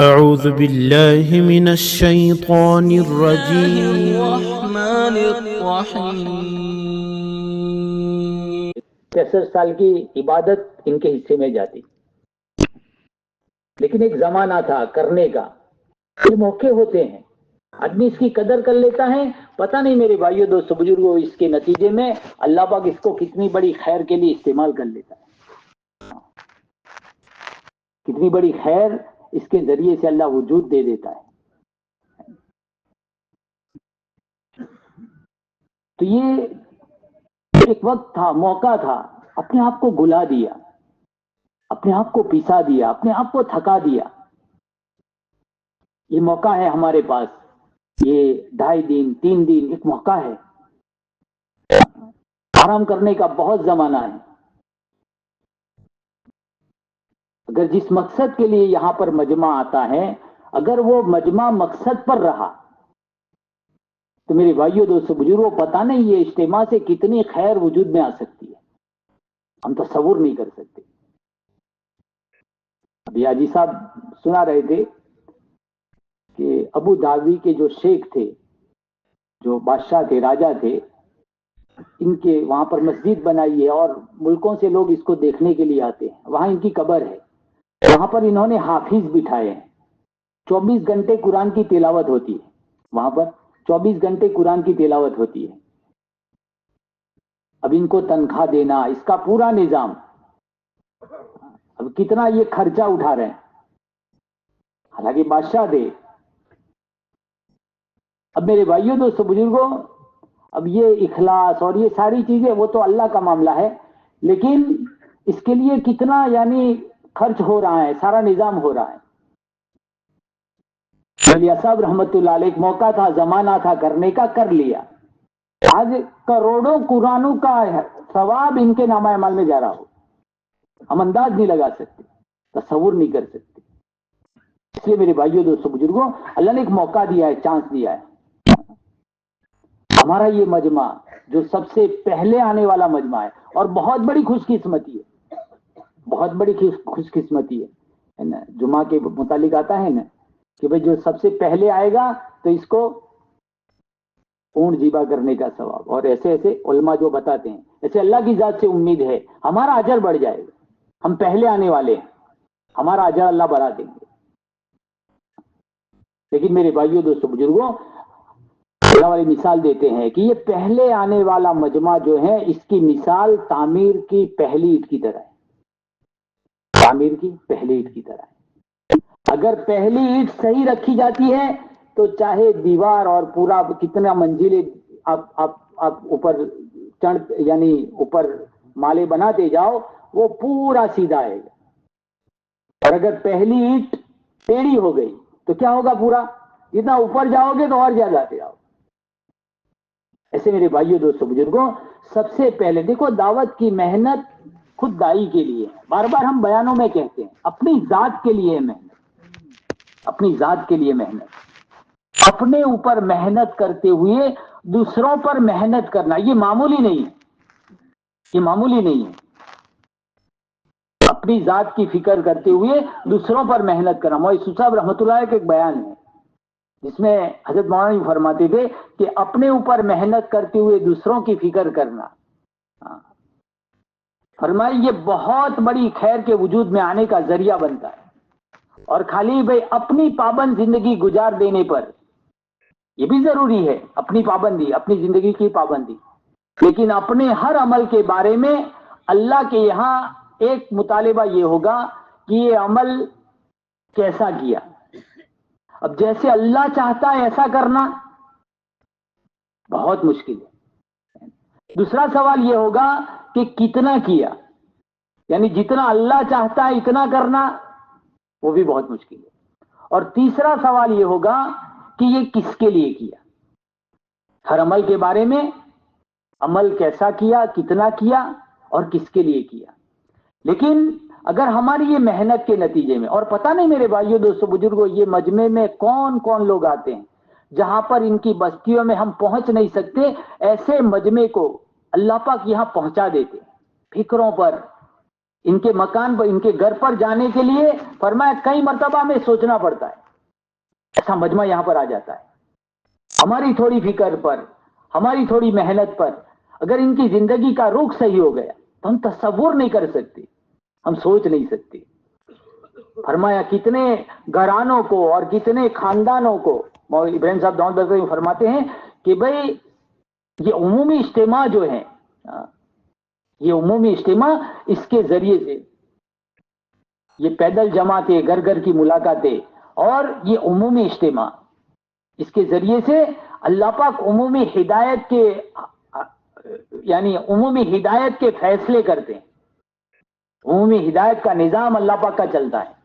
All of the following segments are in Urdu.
أعوذ بالله من الشيطان الرجيم الرحمن الرحیم 63 سال کی عبادت ان کے حصے میں جاتی، لیکن ایک زمانہ تھا کرنے کا. یہ موقع ہوتے ہیں، آدمی اس کی قدر کر لیتا ہے. پتہ نہیں میرے بھائیوں دوستو بزرگوں، اس کے نتیجے میں اللہ پاک اس کو کتنی بڑی خیر کے لیے استعمال کر لیتا ہے. کتنی بڑی خیر اس کے ذریعے سے اللہ وجود دے دیتا ہے. تو یہ ایک وقت تھا، موقع تھا، اپنے آپ کو گلا دیا، اپنے آپ کو پسا دیا، اپنے آپ کو تھکا دیا. یہ موقع ہے ہمارے پاس، یہ 2.5 دن 3 دن ایک موقع ہے. آرام کرنے کا بہت زمانہ ہے. اگر جس مقصد کے لیے یہاں پر مجمع آتا ہے، اگر وہ مجمع مقصد پر رہا تو میرے بھائیوں دوستو بزرگوں، پتہ نہیں یہ اجتماع سے کتنی خیر وجود میں آ سکتی ہے، ہم تصور نہیں کر سکتے. ابھی حاجی صاحب سنا رہے تھے کہ ابو دھابی کے جو شیخ تھے، جو بادشاہ تھے، راجا تھے، ان کے وہاں پر مسجد بنائی ہے اور ملکوں سے لوگ اس کو دیکھنے کے لیے آتے ہیں. وہاں ان کی قبر ہے، وہاں پر انہوں نے حافظ بٹھائے ہیں. 24 گھنٹے قرآن کی تلاوت ہوتی ہے وہاں پر، 24 گھنٹے قرآن کی تلاوت ہوتی ہے. اب ان کو تنخواہ دینا، اس کا پورا نظام، اب کتنا یہ خرچہ اٹھا رہے ہیں. حالانکہ بادشاہ تھے. اب میرے بھائیوں دوستو بزرگوں، اب یہ اخلاص اور یہ ساری چیزیں وہ تو اللہ کا معاملہ ہے، لیکن اس کے لیے کتنا یعنی خرچ ہو رہا ہے، سارا نظام ہو رہا ہے. علیہ صاحب رحمت اللہ علیہ، ایک موقع تھا، زمانہ تھا کرنے کا، کر لیا. آج کروڑوں قرآنوں کا ثواب ان کے نامہ اعمال میں جا رہا ہو، ہم انداز نہیں لگا سکتے، تصور نہیں کر سکتے. اس لیے میرے بھائیوں دوستو بزرگوں، اللہ نے ایک موقع دیا ہے، چانس دیا ہے. ہمارا یہ مجمع جو سب سے پہلے آنے والا مجمع ہے، اور بہت بڑی خوش قسمتی ہے، بہت بڑی خوش قسمتی ہے نا. جمعہ کے متعلق آتا ہے نا کہ بھئی جو سب سے پہلے آئے گا تو اس کو اونٹ ذبح کرنے کا ثواب، اور ایسے ایسے علماء جو بتاتے ہیں. ایسے اللہ کی ذات سے امید ہے ہمارا اجر بڑھ جائے گا. ہم پہلے آنے والے ہیں، ہمارا اجر اللہ بڑھا دیں گے. لیکن میرے بھائیوں دوستو بزرگوں، اللہ والی مثال دیتے ہیں کہ یہ پہلے آنے والا مجمع جو ہے، اس کی مثال تعمیر کی پہلی اینٹ کی طرح ہے. تعمیر کی پہلی اینٹ کی طرح ہے. اگر پہلی اینٹ صحیح رکھی جاتی ہے تو چاہے دیوار اور پورا کتنا منزلیں آپ اوپر چڑھ یعنی اوپر مالے بناتے جاؤ، وہ پورا سیدھا آئے گا. اور اگر پہلی اینٹ ٹیڑھی ہو گئی تو کیا ہوگا؟ پورا جتنا اوپر جاؤ گے تو اور زیادہ آتے جاؤ. ایسے میرے بھائیوں دوستو بزرگوں، سب سے پہلے دیکھو، دعوت کی محنت خود دائی کے لیے، بار بار ہم بیانوں میں کہتے ہیں، اپنی ذات کے لیے محنت، اپنی ذات کے لیے محنت، اپنے اوپر محنت کرتے ہوئے دوسروں پر محنت کرنا. یہ معمولی نہیں ہے، یہ معمولی نہیں ہے. اپنی ذات کی فکر کرتے ہوئے دوسروں پر محنت کرنا. مولوی یوسف صاحب رحمۃ اللہ علیہ کا ایک بیان ہے جس میں حضرت مولانا فرماتے تھے کہ اپنے اوپر محنت کرتے ہوئے دوسروں کی فکر کرنا، فرمائی یہ بہت بڑی خیر کے وجود میں آنے کا ذریعہ بنتا ہے. اور خالی بھئی اپنی پابند زندگی گزار دینے پر، یہ بھی ضروری ہے، اپنی پابندی، اپنی زندگی کی پابندی، لیکن اپنے ہر عمل کے بارے میں اللہ کے یہاں ایک مطالبہ یہ ہوگا کہ یہ عمل کیسا کیا. اب جیسے اللہ چاہتا ہے ایسا کرنا بہت مشکل ہے. دوسرا سوال یہ ہوگا کہ کتنا کیا، یعنی جتنا اللہ چاہتا ہے اتنا کرنا، وہ بھی بہت مشکل ہے. اور تیسرا سوال یہ ہوگا کہ یہ کس کے لیے کیا. ہر عمل کے بارے میں عمل کیسا کیا، کتنا کیا اور کس کے لیے کیا. لیکن اگر ہماری یہ محنت کے نتیجے میں، اور پتہ نہیں میرے بھائیوں دوستو بزرگوں، یہ مجمع میں کون کون لوگ آتے ہیں جہاں پر ان کی بستیوں میں ہم پہنچ نہیں سکتے، ایسے مجمع کو اللہ پاک یہاں پہنچا دیتے ہیں. فکروں پر، ان کے مکان پر، ان کے گھر پر جانے کے لیے فرمایا کئی مرتبہ ہمیں سوچنا پڑتا ہے. ایسا مجمع یہاں پر آ جاتا ہے. ہماری تھوڑی فکر پر، ہماری تھوڑی محنت پر اگر ان کی زندگی کا رخ صحیح ہو گیا تو ہم تصور نہیں کر سکتے، ہم سوچ نہیں سکتے. فرمایا کتنے گھرانوں کو اور کتنے خاندانوں کو، مولوی ابراہیم صاحب داؤد بغدادی فرماتے ہیں کہ بھئی یہ عمومی اجتماع جو ہے، یہ عمومی اجتماع، اس کے ذریعے سے یہ پیدل جماعتیں، گھر گھر کی ملاقاتیں اور یہ عمومی اجتماع، اس کے ذریعے سے اللہ پاک عمومی ہدایت کے، یعنی عمومی ہدایت کے فیصلے کرتے ہیں. عمومی ہدایت کا نظام اللہ پاک کا چلتا ہے.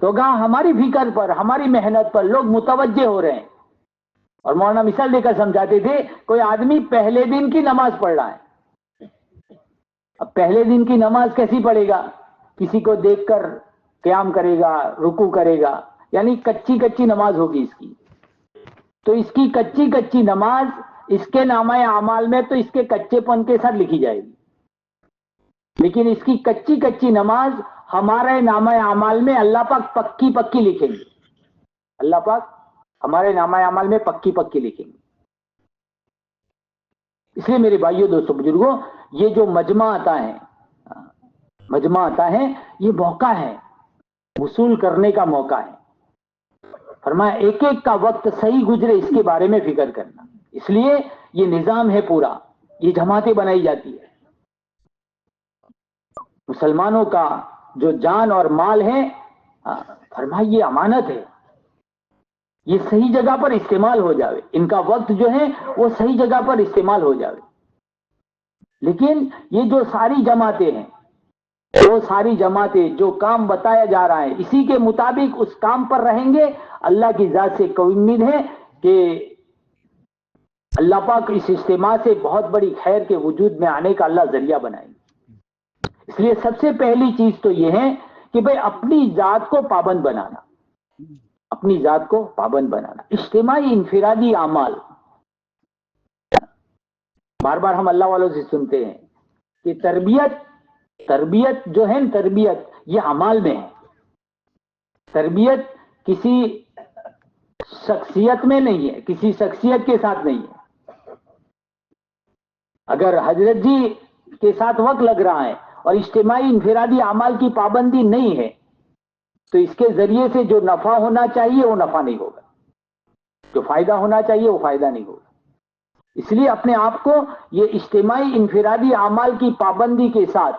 تو گاہ ہماری فکر پر، ہماری محنت پر لوگ متوجہ ہو رہے ہیں. اور مولانا مثال دے کر سمجھاتے تھے، کوئی آدمی پہلے دن کی نماز پڑھ رہا ہے. اب پہلے دن کی نماز کیسی پڑھے گا؟ کسی کو دیکھ کر قیام کرے گا، رکوع کرے گا، یعنی کچی کچی نماز ہوگی اس کی. تو اس کی کچی کچی نماز اس کے نامہ اعمال میں تو اس کے کچے پن کے ساتھ لکھی جائے گی، لیکن اس کی کچی کچی نماز ہمارے نامہ اعمال میں اللہ پاک پکی پکی لکھیں گے. اللہ پاک ہمارے نامہ اعمال میں پکی پکی لکھیں گے. اس لیے میرے بھائیوں، دوستوں، بزرگوں، یہ جو مجمع آتا ہے، مجمع آتا ہے، یہ موقع ہے، وصول کرنے کا موقع ہے. فرمایا ایک ایک کا وقت صحیح گزرے اس کے بارے میں فکر کرنا. اس لیے یہ نظام ہے پورا، یہ جماعتیں بنائی جاتی ہے. مسلمانوں کا جو جان اور مال ہے، فرمایا یہ امانت ہے، یہ صحیح جگہ پر استعمال ہو جاوے. ان کا وقت جو ہے وہ صحیح جگہ پر استعمال ہو جاوے. لیکن یہ جو ساری جماعتیں ہیں، وہ ساری جماعتیں جو کام بتایا جا رہا ہے اسی کے مطابق اس کام پر رہیں گے. اللہ کی ذات سے کوئی امید ہے کہ اللہ پاک اس اجتماع سے بہت بڑی خیر کے وجود میں آنے کا اللہ ذریعہ بنائیں گے. اس لیے سب سے پہلی چیز تو یہ ہے کہ بھئی اپنی ذات کو پابند بنانا، اپنی ذات کو پابند بنانا. اجتماعی انفرادی اعمال، بار بار ہم اللہ والوں سے سنتے ہیں کہ تربیت جو ہے، تربیت یہ اعمال میں ہے. تربیت کسی شخصیت میں نہیں ہے، کسی شخصیت کے ساتھ نہیں ہے. اگر حضرت جی کے ساتھ وقت لگ رہا ہے اور اجتماعی انفرادی اعمال کی پابندی نہیں ہے تو اس کے ذریعے سے جو نفع ہونا چاہیے وہ نفع نہیں ہوگا، جو فائدہ ہونا چاہیے وہ فائدہ نہیں ہوگا. اس لیے اپنے آپ کو یہ اجتماعی انفرادی اعمال کی پابندی کے ساتھ،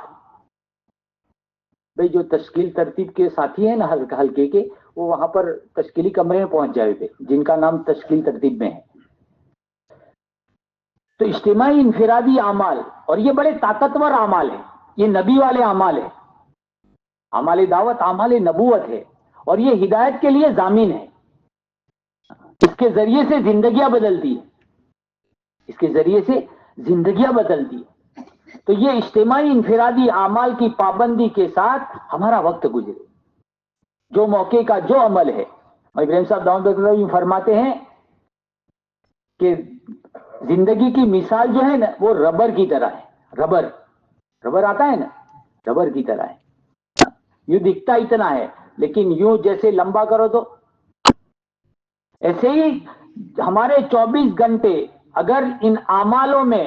بھئی جو تشکیل ترتیب کے ساتھی ہیں نا حلقے کے، وہ وہاں پر تشکیلی کمرے میں پہنچ جائے تھے جن کا نام تشکیل ترتیب میں ہے. تو اجتماعی انفرادی اعمال، اور یہ بڑے طاقتور اعمال ہیں، یہ نبی والے اعمال ہیں. اعمال دعوت اعمال نبوت ہے اور یہ ہدایت کے لیے ضامن ہے. اس کے ذریعے سے زندگیاں بدلتی ہیں، اس کے ذریعے سے زندگیاں بدلتی ہیں. تو یہ اجتماعی انفرادی اعمال کی پابندی کے ساتھ ہمارا وقت گزرے. جو موقع کا جو عمل ہے، ابراہیم صاحب داؤد بغدادی فرماتے ہیں کہ زندگی کی مثال جو ہے نا وہ ربر کی طرح ہے. ربر آتا ہے نا، ربر کی طرح ہے. یوں دکھتا اتنا ہے لیکن یوں جیسے لمبا کرو تو ایسے ہی ہمارے 24 گھنٹے اگر ان اعمالوں میں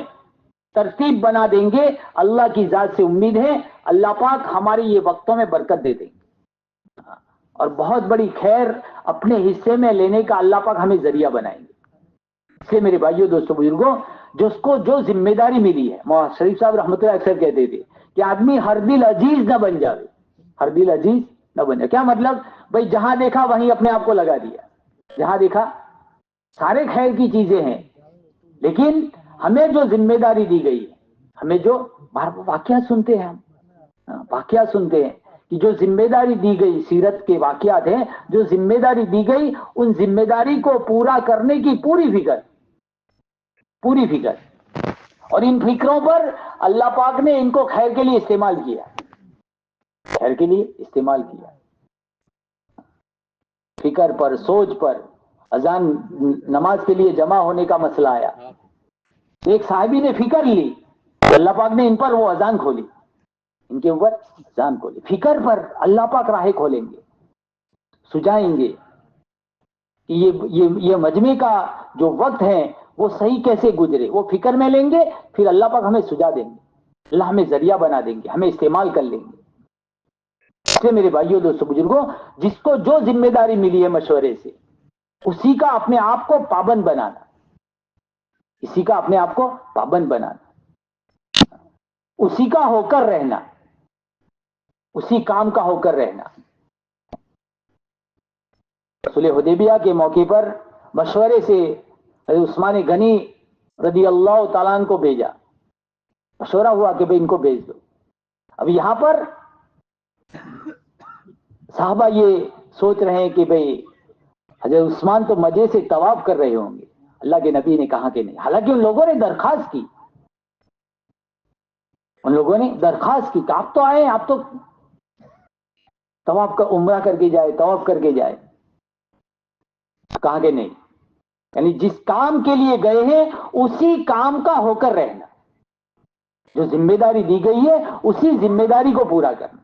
ترتیب بنا دیں گے، اللہ کی ذات سے امید ہے اللہ پاک ہماری یہ وقتوں میں برکت دے دیں گے اور بہت بڑی خیر اپنے حصے میں لینے کا اللہ پاک ہمیں ذریعہ بنائیں گے. اس لیے میرے بھائیوں، دوستوں، بزرگوں، جس کو جو ذمہ داری ملی ہے، مولانا شریف صاحب رحمۃ اللہ اکثر کہتے تھے کہ آدمی ہر دل عزیز نہ بن جائے، ہر دل عزیز نہ بن جائے. کیا مطلب؟ بھئی جہاں دیکھا وہیں اپنے آپ کو لگا دیا، جہاں دیکھا سارے خیر کی چیزیں ہیں، لیکن ہمیں جو ذمہ داری دی گئی ہے، ہمیں جو واقعات سنتے ہیں، ہم واقعات سنتے ہیں کہ جو ذمہ داری دی گئی، سیرت کے واقعات ہیں، جو ذمہ داری دی گئی ان ذمہ داری کو پورا کرنے کی پوری فکر، اور ان فکروں پر اللہ پاک نے ان کو خیر کے لیے استعمال کیا، خیر کے لیے استعمال کیا. فکر پر، سوچ پر، اذان نماز کے لیے جمع ہونے کا مسئلہ آیا، ایک صحابی نے فکر لی، اللہ پاک نے ان پر وہ اذان کھولی. ان کے اوپر جان کھولے. فکر پر اللہ پاک راہیں کھولیں گے, سجائیں گے کہ یہ مجمع کا جو وقت ہے وہ صحیح کیسے گزرے, وہ فکر میں لیں گے. پھر اللہ پاک ہمیں سجا دیں گے, اللہ ہمیں ذریعہ بنا دیں گے, ہمیں استعمال کر لیں گے. اس لیے میرے بھائیوں دوستوں بزرگوں, جس کو جو ذمہ داری ملی ہے مشورے سے, اسی کا اپنے آپ کو پابند بنانا, اسی کا اپنے آپ کو پابند بنانا, اسی کا ہو کر رہنا, اسی کام کا ہو کر رہنا. صلح حدیبیہ کے موقع پر مشورے سے حضرت عثمان غنی رضی اللہ تعالیٰ عنہ کو بھیجا. مشورہ ہوا کہ بھئی ان کو بھیج دو. اب یہاں پر صحابہ یہ سوچ رہے ہیں کہ بھئی حضرت عثمان تو مزے سے طواف کر رہے ہوں گے. اللہ کے نبی نے کہا کہ نہیں. حالانکہ ان لوگوں نے درخواست کی, ان لوگوں نے درخواست کی کہ آپ تو آئے, آپ تو طواف کا عمرہ کر کے جائے, طواف کر کے جائے. کہا کہ نہیں, یعنی جس کام کے لیے گئے ہیں اسی کام کا ہو کر رہنا, جو ذمہ داری دی گئی ہے اسی ذمہ داری کو پورا کرنا,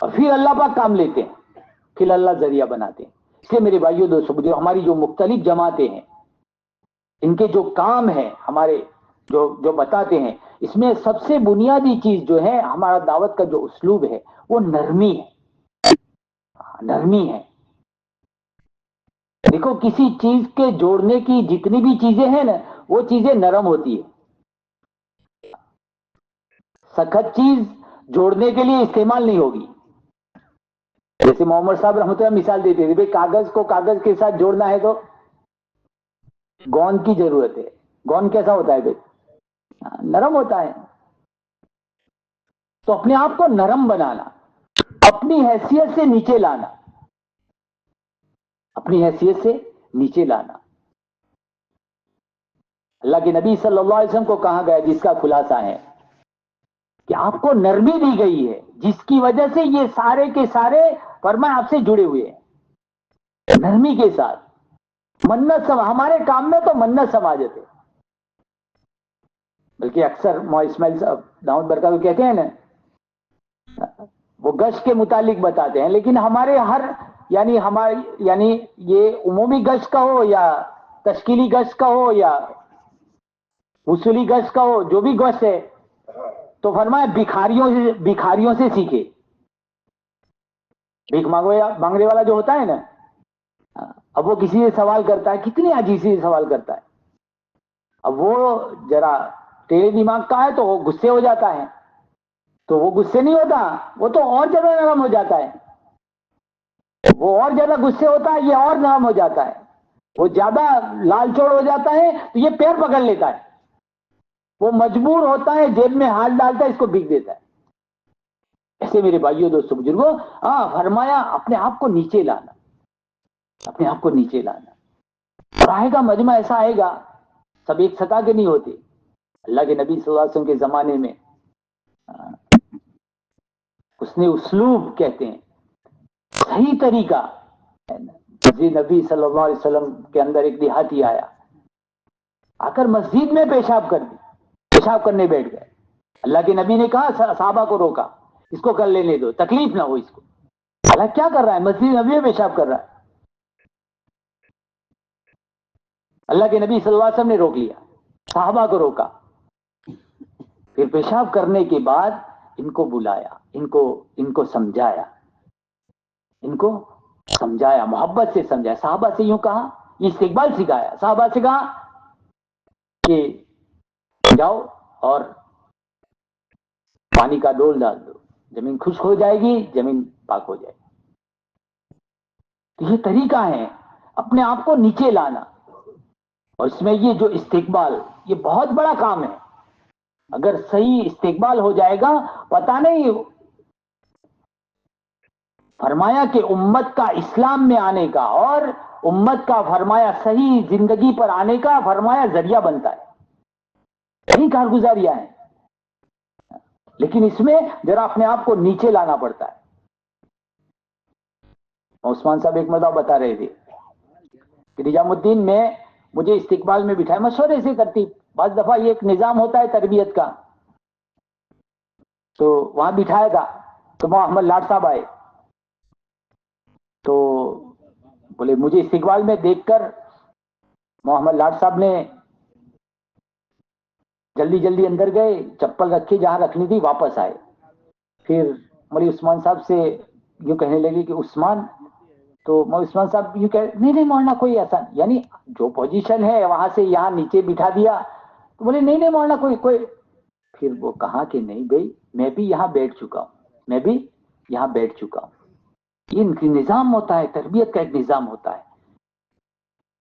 اور پھر اللہ پاک کام لیتے ہیں, پھر اللہ ذریعہ بناتے ہیں. اس لیے میرے بھائیوں دوستوں, جو ہماری جو مختلف جماعتیں ہیں, ان کے جو کام ہے ہمارے جو بتاتے ہیں, اس میں سب سے بنیادی چیز جو ہے ہمارا دعوت کا جو اسلوب ہے وہ نرمی ہے. نرمی ہے. دیکھو کسی چیز کے جوڑنے کی جتنی بھی چیزیں ہیں نا, وہ چیزیں نرم ہوتی ہے. سخت چیز جوڑنے کے لیے استعمال نہیں ہوگی. جیسے محمد صاحب رحمۃ اللہ مثال دیتے تھے, بھئی کاغذ کو کاغذ کے ساتھ جوڑنا ہے تو گوند کی ضرورت ہے. گوند کیسا ہوتا ہے بھئی؟ نرم ہوتا ہے. تو اپنے آپ کو نرم بنانا, اپنی حیثیت سے نیچے لانا, اپنی حیثیت سے نیچے لانا. اللہ کے نبی صلی اللہ علیہ وسلم کو کہا گیا, جس کا خلاصہ ہے کہ آپ کو نرمی دی گئی ہے, جس کی وجہ سے یہ سارے کے سارے فرمائے آپ سے جڑے ہوئے ہیں. نرمی کے ساتھ منت سما, ہمارے کام میں تو منت سماجت ہے. بلکہ اکثر اسماعیل صاحب دعوت برکات کو کہتے ہیں نا, وہ گشت کے متعلق بتاتے ہیں, لیکن ہمارے یعنی یہ عمومی گشت کا ہو یا تشکیلی گشت کا ہو یا اصولی گشت کا ہو, جو بھی گشت ہے, تو فرمایا بھکاریوں سے سیکھے. بھیک مانگنے والا جو ہوتا ہے نا, اب وہ کسی سے سوال کرتا ہے, کتنی عجیبی سے سوال کرتا ہے. اب وہ ذرا تیرے دماغ کا ہے تو وہ غصے ہو جاتا ہے, تو وہ غصے نہیں ہوتا, وہ تو اور زیادہ نرم ہو جاتا ہے. وہ اور زیادہ غصے ہوتا ہے, یہ اور نرم ہو جاتا ہے. وہ زیادہ لال چوڑ ہو جاتا ہے تو یہ پیر پکڑ لیتا ہے. وہ مجبور ہوتا ہے, جیب میں ہاتھ ڈالتا ہے, اس کو بھیگ دیتا ہے. ایسے میرے بھائیوں دوستوں بزرگوں, فرمایا اپنے آپ کو نیچے لانا, اپنے آپ کو نیچے لانا. اور آئے گا مجمع ایسا آئے گا, سب ایک سطح کے نہیں ہوتے. اللہ کے نبی صلی اللہ علیہ وسلم کے زمانے میں اس نے اسلوب کہتے ہیں, صحیح طریقہ. مسجد نبی صلی اللہ علیہ وسلم کے اندر ایک دیہاتی آیا, آ کر مسجد میں پیشاب کر دی, پیشاب کرنے بیٹھ گئے. اللہ کے نبی نے کہا, صحابہ کو روکا, اس کو کر لینے دو, تکلیف نہ ہو اس کو. اللہ کیا کر رہا ہے, مسجد نبی میں پیشاب کر رہا ہے. اللہ کے نبی صلی اللہ علیہ وسلم نے روک لیا, صحابہ کو روکا. پھر پیشاب کرنے کے بعد ان کو بلایا, ان کو سمجھایا, ان کو سمجھایا, محبت سے سمجھایا. صحابہ سے یوں کہا, یہ استقبال سکھایا. صحابہ سے کہا کہ جاؤ اور پانی کا ڈول ڈال دو, زمین خشک ہو جائے گی, زمین پاک ہو جائے گی. یہ طریقہ ہے اپنے آپ کو نیچے لانا. اور اس میں یہ جو استقبال, یہ بہت بڑا کام ہے. اگر صحیح استقبال ہو جائے گا, پتہ نہیں, فرمایا کہ امت کا اسلام میں آنے کا اور امت کا فرمایا صحیح زندگی پر آنے کا فرمایا ذریعہ بنتا ہے. یہی کارگزاریاں ہیں. لیکن اس میں ذرا اپنے آپ کو نیچے لانا پڑتا ہے. عثمان صاحب ایک مرتبہ بتا رہے تھے کہ نظام الدین میں مجھے استقبال میں بٹھایا, مشورے سے ترتیب. بعض دفعہ یہ ایک نظام ہوتا ہے تربیت کا, تو وہاں بٹھایا تھا تو محمد لاٹ صاحب آئے تو بولے مجھے استقبال میں دیکھ کر محمد لاٹ صاحب نے جلدی جلدی اندر گئے, چپل رکھی جہاں رکھنی تھی, واپس آئے. پھر مولوی عثمان صاحب سے یوں کہنے لگے کہ عثمان, تو مولوی عثمان صاحب یوں کہہ نہیں مولانا کوئی ایسا, یعنی جو پوزیشن ہے وہاں سے یہاں نیچے بٹھا دیا, تو بولے نہیں مولانا کوئی. پھر وہ کہا کہ نہیں بھائی میں بھی یہاں بیٹھ چکا ہوں, میں بھی یہاں بیٹھ چکا ہوں. یہ نظام ہوتا ہے, تربیت کا ایک نظام ہوتا ہے.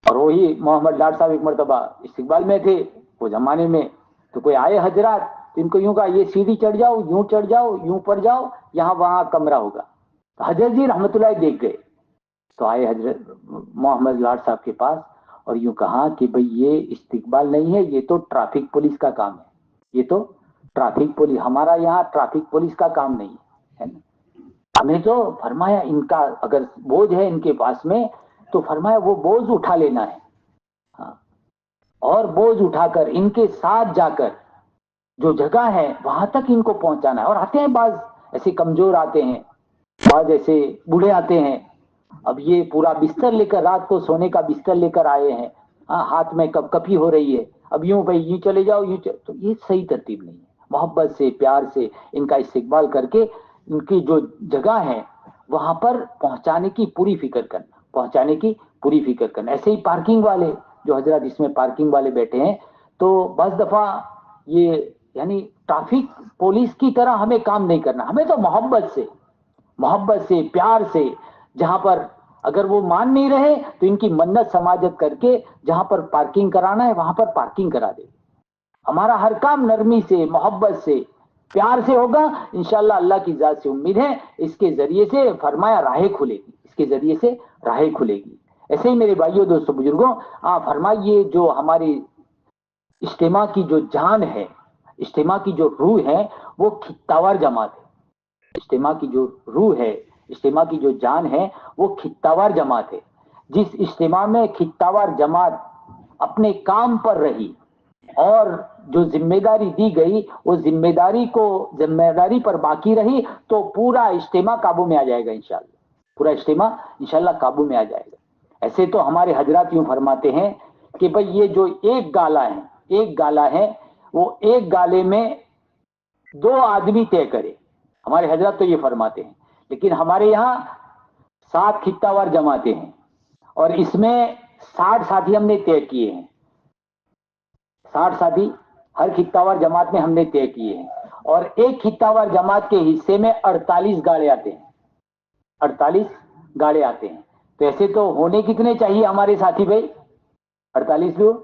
اور وہی محمد لاٹ صاحب ایک مرتبہ استقبال میں تھے وہ زمانے میں, تو کوئی آئے حضرات تو ان کو یوں کہا یہ سیڑھی چڑھ جاؤ, یوں چڑھ جاؤ, یوں پڑ جاؤ, یہاں وہاں کمرہ ہوگا. تو حضرت جی رحمت اللہ دیکھ گئے, تو آئے حضرت محمد لاٹ صاحب کے پاس اور یوں کہا کہ بھئی یہ استقبال نہیں ہے, یہ تو ٹریفک پولیس کا کام ہے, یہ تو ٹریفک پولیس, ہمارا یہاں ٹریفک پولیس کا کام نہیں ہے نا. ہمیں تو فرمایا ان کا اگر بوجھ ہے ان کے پاس میں تو فرمایا وہ بوجھ اٹھا لینا ہے, ہاں, اور بوجھ اٹھا کر ان کے ساتھ جا کر جو جگہ ہے وہاں تک ان کو پہنچانا ہے. اور آتے ہیں بعض ایسے کمزور آتے ہیں, بعض ایسے بوڑھے آتے ہیں, اب یہ پورا بستر لے کر, رات کو سونے کا بستر لے کر آئے ہیں, ہاتھ میں کپ کپی ہو رہی ہے, اب یوں بھائی یوں چلے جاؤ تو یہ صحیح ترتیب نہیں ہے. محبت سے پیار سے ان کا استقبال کر کے ان کی جو جگہ ہے وہاں پر پہنچانے کی پوری فکر کرنا, پہنچانے کی پوری فکر کرنا. ایسے ہی پارکنگ والے جو حضرات اس میں پارکنگ والے بیٹھے ہیں, تو بعض دفعہ یہ یعنی ٹریفک پولیس کی طرح ہمیں کام نہیں کرنا, ہمیں تو محبت سے پیار سے, جہاں پر اگر وہ مان نہیں رہے تو ان کی منت سماجت کر کے جہاں پر پارکنگ کرانا ہے وہاں پر پارکنگ کرا دے. ہمارا ہر کام نرمی سے, محبت سے, پیار سے ہوگا انشاءاللہ. اللہ کی ذات سے امید ہے اس کے ذریعے سے فرمایا راہیں کھلے گی, اس کے ذریعے سے راہیں کھلے گی. ایسے ہی میرے بھائیوں دوستوں بزرگوں, فرمائیے جو ہماری اجتماع کی جو جان ہے, اجتماع کی جو روح ہے وہ خطہ جماعت ہے. اجتماع کی جو روح ہے, اجتماع کی جو جان ہے وہ خطہ جماعت ہے. جس اجتماع میں خطہ جماعت اپنے کام پر رہی اور جو ذمہ داری دی گئی وہ ذمہ داری پر باقی رہی تو پورا اجتماع قابو میں آ جائے گا انشاءاللہ, پورا اجتماع انشاءاللہ قابو میں آ جائے گا. ایسے تو ہمارے حضرات یوں فرماتے ہیں کہ بھئی یہ جو ایک گالا ہے وہ ایک گالے میں 2 آدمی طے کرے. ہمارے حضرات تو یہ فرماتے ہیں, لیکن ہمارے یہاں 7 خطہ وار جماعتیں ہیں اور اس میں 60 ساتھی ہم نے طے کیے ہیں. 60 ساتھی ہر خطہ وار جماعت میں ہم نے طے کیے ہیں, اور ایک خطہ وار جماعت کے حصے میں 48 گاڑے آتے ہیں, 48 گاڑے آتے ہیں. تو ایسے تو ہونے کتنے چاہیے ہمارے ساتھی بھائی, 48 لوگ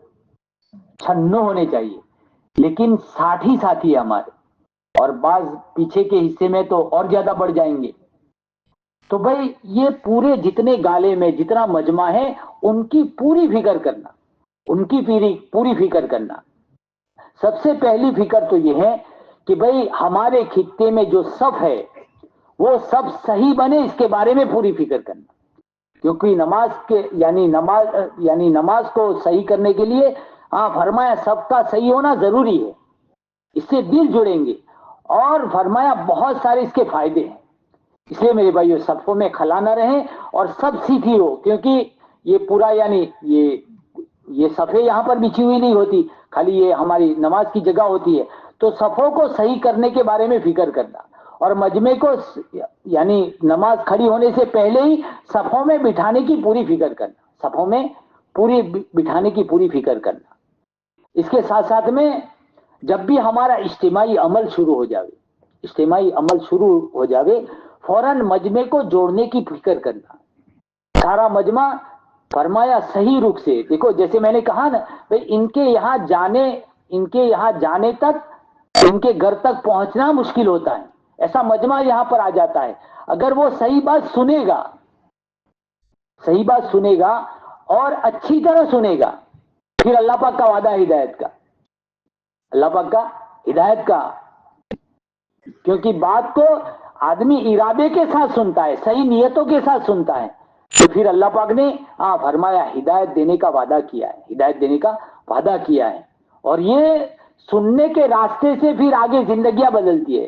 96 ہونے چاہیے, لیکن 60 ہی ساتھی ہے ہمارے, اور بعض پیچھے کے حصے میں تو اور زیادہ بڑھ جائیں گے. تو بھائی یہ پورے جتنے گالے میں جتنا مجمع ہے ان کی پوری فکر کرنا, ان کی پوری فکر کرنا. سب سے پہلی فکر تو یہ ہے کہ بھائی ہمارے خطے میں جو صف ہے وہ سب صحیح بنے, اس کے بارے میں پوری فکر کرنا. کیونکہ نماز کو صحیح کرنے کے لیے فرمایا سب کا صحیح ہونا ضروری ہے, اس سے دل جڑیں گے, اور فرمایا بہت سارے اس کے فائدے ہیں. اس لیے میرے بھائیو صفوں میں خلا نہ رہیں اور سب سیکھی ہو, کیونکہ یہ پورا یعنی یہ صفیں یہاں پر بچھی ہوئی نہیں ہوتی, خالی یہ ہماری نماز کی جگہ ہوتی ہے. تو صفوں کو صحیح کرنے کے بارے میں فکر کرنا, اور مجمع کو یعنی نماز کھڑی ہونے سے پہلے ہی صفوں میں بٹھانے کی پوری فکر کرنا, صفوں میں بٹھانے کی پوری فکر کرنا. اس کے ساتھ ساتھ میں جب بھی ہمارا اجتماعی عمل شروع ہو جاوے فوراً مجمع کو جوڑنے کی فکر کرنا. سارا مجمع فرمایا صحیح رخ سے, دیکھو جیسے میں نے کہا نا بھئی ان کے یہاں جانے تک, ان کے گھر تک پہنچنا مشکل ہوتا ہے, ایسا مجمع یہاں پر آ جاتا ہے. اگر وہ صحیح بات سنے گا اور اچھی طرح سنے گا, پھر اللہ پاک کا وعدہ ہے ہدایت کا, اللہ پاک کا ہدایت کا. کیونکہ بات کو آدمی ارادے کے ساتھ سنتا ہے, صحیح نیتوں کے ساتھ سنتا ہے, تو پھر اللہ پاک نے فرمایا ہدایت دینے کا وعدہ کیا ہے. اور یہ سننے کے راستے سے پھر آگے زندگیاں بدلتی ہے.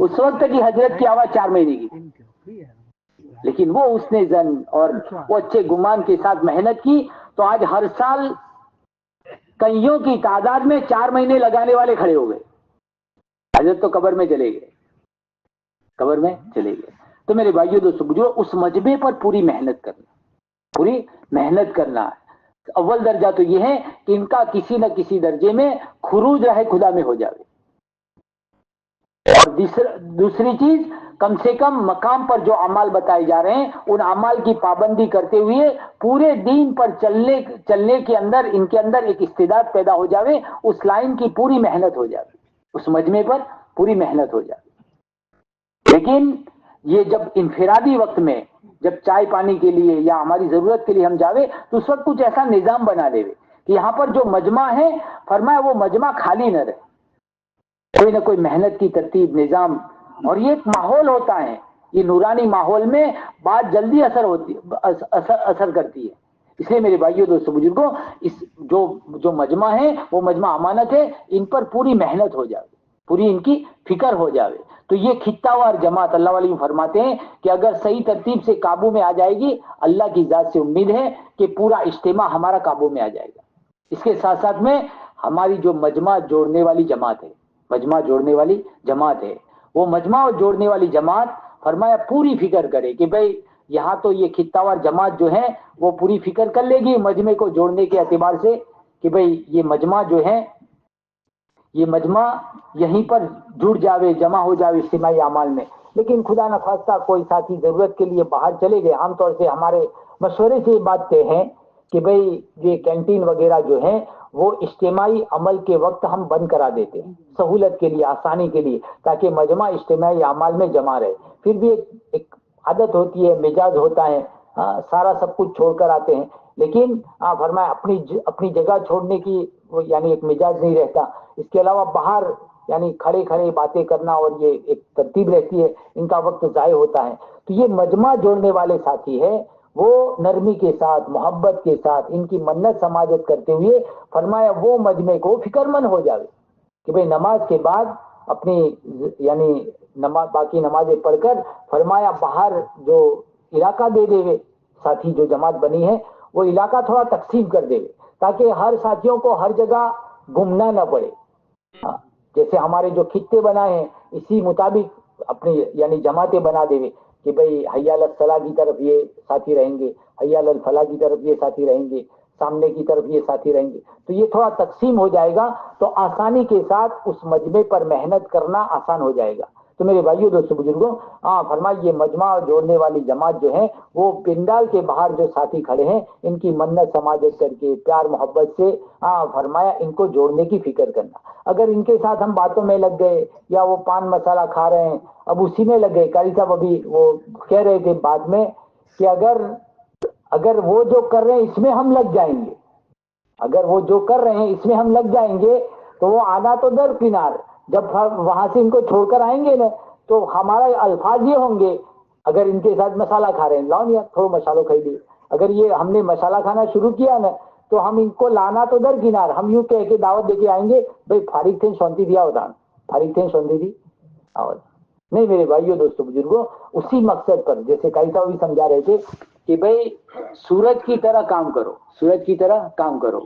اس وقت کی حضرت کی آواز 4 مہینے کی تھی، لیکن وہ اس نے زن اور وہ اچھے گمان کے ساتھ محنت کی، تو آج ہر سال کئیوں کی تعداد میں 4 مہینے لگانے والے کھڑے ہو گئے. حضرت تو قبر میں چلے گئے، قبر میں چلے گئے. تو میرے بھائیو دوستو، جو اس مجمع پر پوری محنت کرنا ہے. اول درجہ تو یہ ہے کہ ان کا کسی نہ کسی درجے میں خروج راہ خدا میں ہو جائے، اور دوسری چیز، کم سے کم مقام پر جو اعمال بتائے جا رہے ہیں ان اعمال کی پابندی کرتے ہوئے پورے دین پر چلنے کے اندر ان کے اندر ایک استعداد پیدا ہو جاوے، اس لائن کی پوری محنت ہو جائے، اس مجمع پر پوری محنت ہو جائے. لیکن یہ جب انفرادی وقت میں جب چائے پانی کے لیے یا ہماری ضرورت کے لیے ہم جاوے تو اس وقت کچھ ایسا نظام بنا لے کہ یہاں پر جو مجمع ہے، فرمایا وہ مجمع خالی نہ رہے، کوئی نہ کوئی محنت کی ترتیب نظام. اور یہ ایک ماحول ہوتا ہے، یہ نورانی ماحول میں بات جلدی اثر کرتی ہے. اس لیے میرے بھائیوں دوستو بزرگوں، اس جو مجمع ہے وہ مجمع امانت ہے، ان پر پوری محنت ہو جائے، پوری ان کی فکر ہو جائے. تو یہ خطہ وار جماعت اللہ والے فرماتے ہیں کہ اگر صحیح ترتیب سے قابو میں آ جائے گی، اللہ کی ذات سے امید ہے کہ پورا اجتماع ہمارا قابو میں آ جائے گا. اس کے ساتھ ساتھ میں ہماری جو مجمع جوڑنے والی جماعت ہے، وہ مجمع جوڑنے والی جماعت فرمایا پوری فکر کرے کہ بھئی یہاں تو یہ خطہ وار جماعت جو ہے وہ پوری فکر کر لے گی مجمع کو جوڑنے کے اعتبار سے کہ بھئی یہ مجمع جو ہے، یہ مجمع یہیں پر جڑ جاوے، جمع ہو جاوے اجتماعی اعمال میں. لیکن خدا نخواستہ کوئی ساتھی ضرورت کے لیے باہر چلے گئے، عام طور سے ہمارے مشورے سے یہ بات طے ہے کہ بھئی یہ کینٹین وغیرہ جو ہے وہ اجتماعی عمل کے وقت ہم بند کرا دیتے ہیں، سہولت کے لیے، آسانی کے لیے، تاکہ مجمع اجتماعی اعمال میں جمع رہے. پھر بھی ایک عادت ہوتی ہے، مزاج ہوتا ہے، سارا سب کچھ چھوڑ کر آتے ہیں. لیکن فرمایا اپنی جگہ چھوڑنے کی یعنی ایک مزاج نہیں رہتا. اس کے علاوہ باہر یعنی کھڑے کھڑے باتیں کرنا اور یہ ایک ترتیب رہتی ہے، ان کا وقت ضائع ہوتا ہے. تو یہ مجمع جوڑنے والے ساتھی ہے، وہ نرمی کے ساتھ، محبت کے ساتھ ان کی منت سماجت کرتے ہوئے فرمایا وہ مجمع کو فکر مند ہو جائے کہ بھئی نماز کے بعد اپنی یعنی باقی نمازیں پڑھ کر فرمایا باہر جو علاقہ دے دے، ساتھی جو جماعت بنی ہے وہ علاقہ تھوڑا تقسیم کر دے تاکہ ہر ساتھیوں کو ہر جگہ گھومنا نہ پڑے. جیسے ہمارے جو خطے بنائے ہیں اسی مطابق اپنی یعنی جماعتیں بنا دے کہ بھئی حی علی الصلاح کی طرف یہ ساتھی رہیں گے، حی علی الفلاح کی طرف یہ ساتھی رہیں گے، سامنے کی طرف یہ ساتھی رہیں گے. تو یہ تھوڑا تقسیم ہو جائے گا تو آسانی کے ساتھ اس مجمع پر محنت کرنا آسان ہو جائے گا. تو میرے بھائیو دوستو بزرگوں، فرمائے یہ مجمع جوڑنے والی جماعت جو ہے وہ پنڈال کے باہر جو ساتھی کھڑے ہیں ان کی منت سماجت کر کے پیار محبت سے فرمایا ان کو جوڑنے کی فکر کرنا. اگر ان کے ساتھ ہم باتوں میں لگ گئے یا وہ پان مسالہ کھا رہے ہیں اب اسی میں لگ گئے، قاری صاحب ابھی وہ کہہ رہے تھے بعد میں کہ اگر وہ جو کر رہے ہیں اس میں ہم لگ جائیں گے، اگر وہ جو کر رہے ہیں اس میں ہم لگ جائیں گے تو وہ آنا تو درکنار، جب وہاں سے ان کو چھوڑ کر آئیں گے نا تو ہمارا الفاظ یہ ہوں گے اگر ان کے ساتھ مسالہ کھا رہے ہیں لاؤ نہیں تھوڑا مسالہ کھائی لیے، اگر یہ ہم نے مسالہ کھانا شروع کیا نا تو ہم ان کو لانا تو درکنار، ہم یوں کہہ کے دعوت دے کے آئیں گے بھئی فارغ تھے شانتی دیا ہوتا، فارغ تھے شانتی دی آواز نہیں. میرے بھائیو دوستو بزرگوں، اسی مقصد پر جیسے قاری صاحب بھی سمجھا رہے تھے کہ بھئی سورج کی طرح کام کرو، سورج کی طرح کام کرو.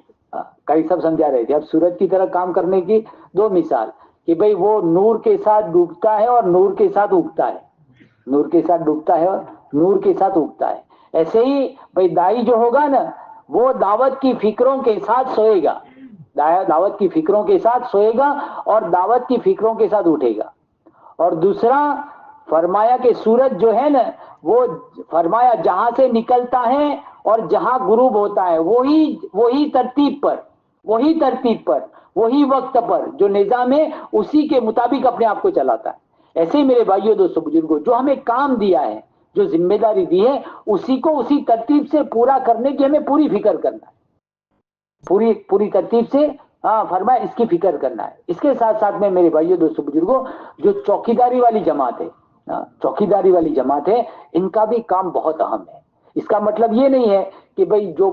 قاری صاحب سمجھا رہے تھے اب سورج کی طرح کام کرنے کی دو مثال کہ بھئی وہ نور کے ساتھ ڈوبتا ہے اور نور کے ساتھ اگتا ہے، نور کے ساتھ ڈوبتا ہے اور نور کے ساتھ اگتا ہے. ایسے ہی بھئی دائی جو ہوگا نا وہ دعوت کی فکروں کے ساتھ سوئے گا، دعوت کی فکروں کے ساتھ سوئے گا اور دعوت کی فکروں کے ساتھ اٹھے گا. اور دوسرا فرمایا کہ سورج جو ہے نا وہ فرمایا جہاں سے نکلتا ہے اور جہاں غروب ہوتا ہے وہی ترتیب پر وہی وقت پر جو نظام ہے اسی کے مطابق اپنے آپ کو چلاتا ہے. ایسے ہی میرے بھائیو دوستو بزرگوں، جو ہمیں کام دیا ہے، جو ذمہ داری دی ہے اسی کو اسی ترتیب سے پورا کرنے کی ہمیں پوری فکر کرنا ہے، پوری ترتیب سے فرمایا اس کی فکر کرنا ہے. اس کے ساتھ ساتھ میں میرے بھائیو دوستو بزرگوں جو چوکیداری والی جماعت ہے ان کا بھی کام بہت اہم ہے. اس کا مطلب یہ نہیں ہے کہ بھئی جو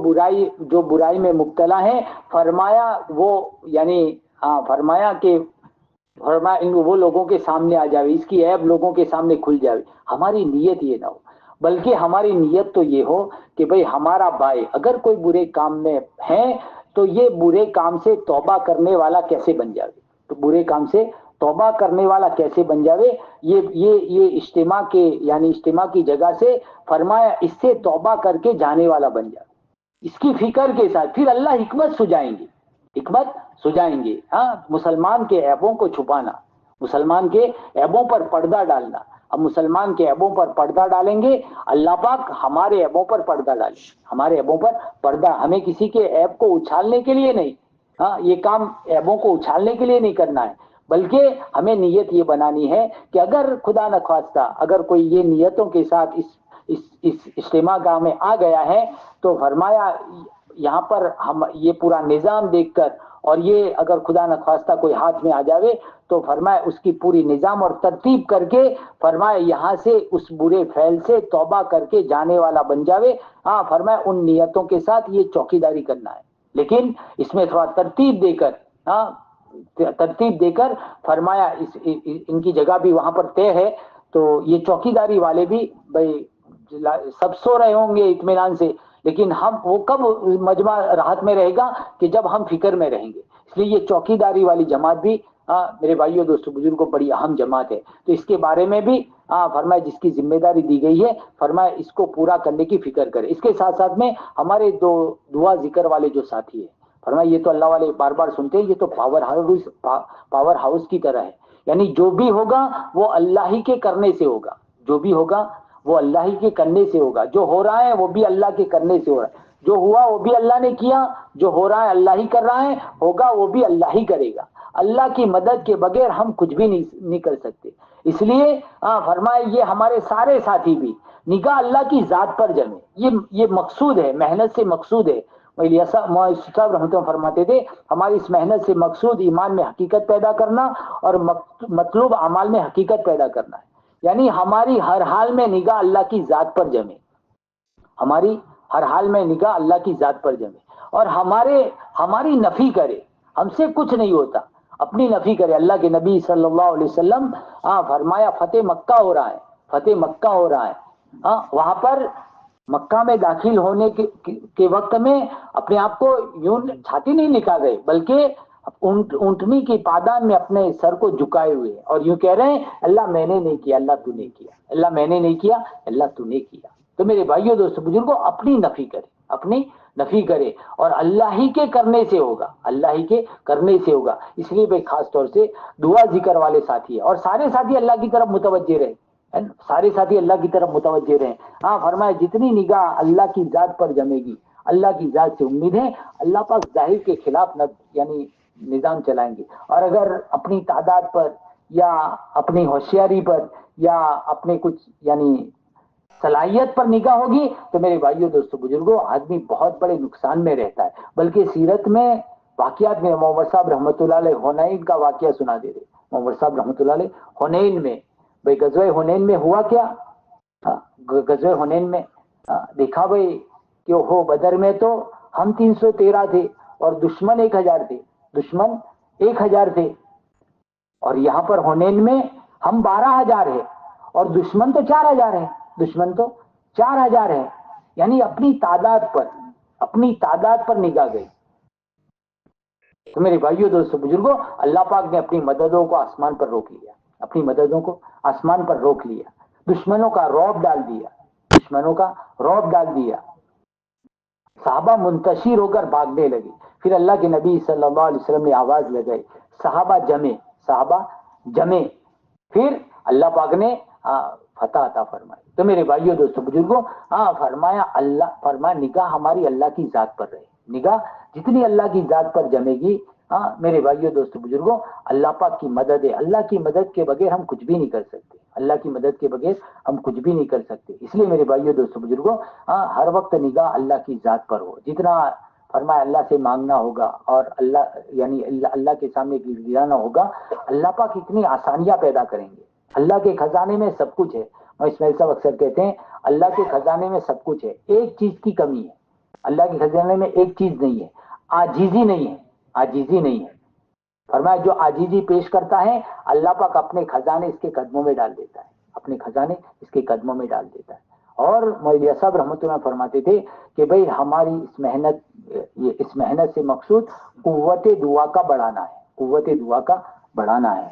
برائی میں مبتلا ہے فرمایا وہ یعنی فرمایا کہ فرمایا ان وہ لوگوں کے سامنے آ جاوے، اس کی عیب لوگوں کے سامنے کھل جاوے. ہماری نیت یہ نہ ہو، بلکہ ہماری نیت تو یہ ہو کہ بھئی ہمارا بھائی اگر کوئی برے کام میں ہے تو یہ برے کام سے توبہ کرنے والا کیسے بن جاوے، تو برے کام سے توبہ کرنے والا کیسے بن جاوے. یہ اجتماع کے یعنی اجتماع کی جگہ سے فرمایا اس سے توبہ کر کے جانے والا بن جاوے، اس کی فکر کے ساتھ. پھر اللہ حکمت سجائیں گے، حکمت سجائیں گے. ہاں، مسلمان کے عیبوں کو چھپانا، مسلمان کے عیبوں پر پردہ ڈالنا. اب مسلمان کے عیبوں پر پردہ ڈالیں گے، اللہ پاک ہمارے عیبوں پر پردہ ڈالیں، ہمارے عیبوں پر پردہ. ہمیں کسی کے عیب کو اچھالنے کے لیے نہیں، ہاں یہ کام عیبوں کو اچھالنے کے لیے نہیں کرنا ہے، بلکہ ہمیں نیت یہ بنانی ہے کہ اگر خدا نخواستہ اگر کوئی یہ نیتوں کے ساتھ اس اجتماع گاہ میں آ گیا ہے تو فرمایا یہاں پر ہم یہ پورا نظام دیکھ کر، اور یہ اگر خدا نخواستہ کوئی ہاتھ میں آ جاوے تو فرمایا اس کی پوری نظام اور ترتیب کر کے فرمایا یہاں سے اس برے فعل سے توبہ کر کے جانے والا بن جاوے. ہاں فرمایا ان نیتوں کے ساتھ یہ چوکیداری کرنا ہے، لیکن اس میں تھوڑا ترتیب دے کر، ہاں ترتیب دے کر فرمایا ان کی جگہ بھی وہاں پر طے ہے. تو یہ چوکیداری والے بھی بھائی سب سو رہے ہوں گے اطمینان سے، لیکن ہم وہ کب مجمع راحت میں رہے گا کہ جب ہم فکر میں رہیں گے. اس لیے یہ چوکیداری والی جماعت بھی میرے بھائیوں دوستوں بزرگوں بڑی اہم جماعت ہے. تو اس کے بارے میں بھی فرمایا جس کی ذمہ داری دی گئی ہے فرمایا اس کو پورا کرنے کی فکر کرے. اس کے ساتھ ساتھ میں ہمارے دو دعا ذکر والے جو ساتھی ہیں فرمایا یہ تو اللہ والے بار بار سنتے ہیں، یہ تو پاور ہاؤس کی طرح ہے، یعنی جو بھی ہوگا وہ اللہ ہی کے کرنے سے ہوگا، جو بھی ہوگا وہ اللہ ہی کے کرنے سے ہوگا. جو ہو رہا ہے وہ بھی اللہ کے کرنے سے ہو رہا ہے، جو ہوا وہ بھی اللہ نے کیا، جو ہو رہا ہے اللہ ہی کر رہا ہے، ہوگا وہ بھی اللہ ہی کرے گا. اللہ کی مدد کے بغیر ہم کچھ بھی نہیں کر سکتے. اس لیے فرمائے یہ ہمارے سارے ساتھی بھی نگاہ اللہ کی ذات پر جمے. یہ مقصود ہے، محنت سے مقصود ہے. صاحب رحمۃ اللہ فرماتے تھے ہماری اس محنت سے مقصود ایمان میں حقیقت پیدا کرنا اور مطلوب اعمال میں حقیقت پیدا کرنا ہے. یعنی ہماری ہر حال میں نگاہ اللہ کی ذات پر جمے، ہماری ہر حال میں نگاہ اللہ کی ذات پر جمے، اور ہماری نفی کرے. ہم سے کچھ نہیں ہوتا، اپنی نفی کرے. اللہ کے نبی صلی اللہ علیہ وسلم فرمایا فتح مکہ ہو رہا ہے، فتح مکہ ہو رہا ہے. وہاں پر مکہ میں داخل ہونے کے وقت میں اپنے آپ کو یوں چھاتی نہیں لکھا گئے، بلکہ اونٹنی کی پادان میں اپنے سر کو جھکائے ہوئے اور یوں کہہ رہے ہیں اللہ میں نے نہیں کیا، اللہ تو نے کیا، اللہ میں نے نہیں کیا، اللہ تو نے کیا. تو میرے بھائیوں دوستوں بزرگوں اپنی نفی کرے، اپنی نفی کرے، اور اللہ ہی کے کرنے سے ہوگا، اللہ ہی کے کرنے سے ہوگا. اس لیے بھائی خاص طور سے دعا ذکر والے ساتھی ہیں، اور سارے ساتھی اللہ کی طرف متوجہ رہے، سارے ساتھی اللہ کی طرف متوجہ رہے. فرمایا جتنی نگاہ اللہ کی ذات پر جمے گی، اللہ کی ذات سے امید ہے اللہ پاک ظاہر کے خلاف یعنی نظام چلائیں گے. اور اگر اپنی تعداد پر یا اپنی ہوشیاری پر یا اپنے کچھ یعنی صلاحیت پر نگاہ ہوگی تو میرے بھائیوں دوستوں بزرگوں آدمی بہت بڑے نقصان میں رہتا ہے. بلکہ سیرت میں واقعات میں محمد صاحب رحمۃ اللہ علیہ حنین کا واقعہ سنا دے رہے. محمد صاحب رحمۃ اللہ علیہ حنین میں، بھائی غزوہ حنین میں ہوا کیا؟ غزوہ حنین میں دیکھا بھائی کہ ہو بدر میں تو ہم 313 تھے اور دشمن 1000 تھے، دشمن 1000 تھے. اور یہاں پر حنین میں ہم 12,000 ہیں اور دشمن تو 4,000 ہے، دشمن تو 4,000 ہے. یعنی اپنی تعداد پر نگاہ گئی. تو میرے بھائیوں دوستوں بزرگوں اللہ پاک نے اپنی مددوں کو آسمان پر روک لیا، اپنی مددوں کو آسمان پر روک لیا، دشمنوں کا رعب ڈال دیا، دشمنوں کا رعب ڈال دیا. صحابہ منتشر ہو کر بھاگنے لگے. پھر اللہ کے نبی صلی اللہ علیہ وسلم نے آواز لگائی، صحابہ جمے. پھر اللہ پاک نے فتح عطا فرمائی. تو میرے بھائیوں دوستوں بزرگوں فرمایا نگاہ ہماری اللہ کی ذات پر رہے. نگاہ جتنی اللہ کی ذات پر جمے گی میرے بھائیوں دوستوں بزرگوں اللہ پاک کی مدد ہے. اللہ کی مدد کے بغیر ہم کچھ بھی نہیں کر سکتے، اللہ کی مدد کے بغیر ہم کچھ بھی نہیں کر سکتے. اس لیے میرے بھائیوں دوستوں بزرگوں ہر وقت نگاہ اللہ کی ذات پر ہو. جتنا فرمایا اللہ سے مانگنا ہوگا اور اللہ کے سامنے گرانا ہوگا، اللہ پاک اتنی آسانیاں پیدا کریں گے. اللہ کے خزانے میں سب کچھ ہے. اسماعیل صاحب اکثر کہتے ہیں اللہ کے خزانے میں سب کچھ ہے، ایک چیز کی کمی ہے. اللہ کے خزانے میں ایک چیز نہیں ہے، عاجزی نہیں ہے، عاجزی نہیں ہے. فرمایا جو عاجزی پیش کرتا ہے اللہ پاک اپنے خزانے اس کے قدموں میں ڈال دیتا ہے، اپنے خزانے اس کے قدموں میں ڈال دیتا ہے۔ اور مولوی صاحب رحمۃ اللہ فرماتے تھے کہ بھئی ہماری اس محنت سے مقصود قوت دعا کا بڑھانا ہے، قوت دعا کا بڑھانا ہے۔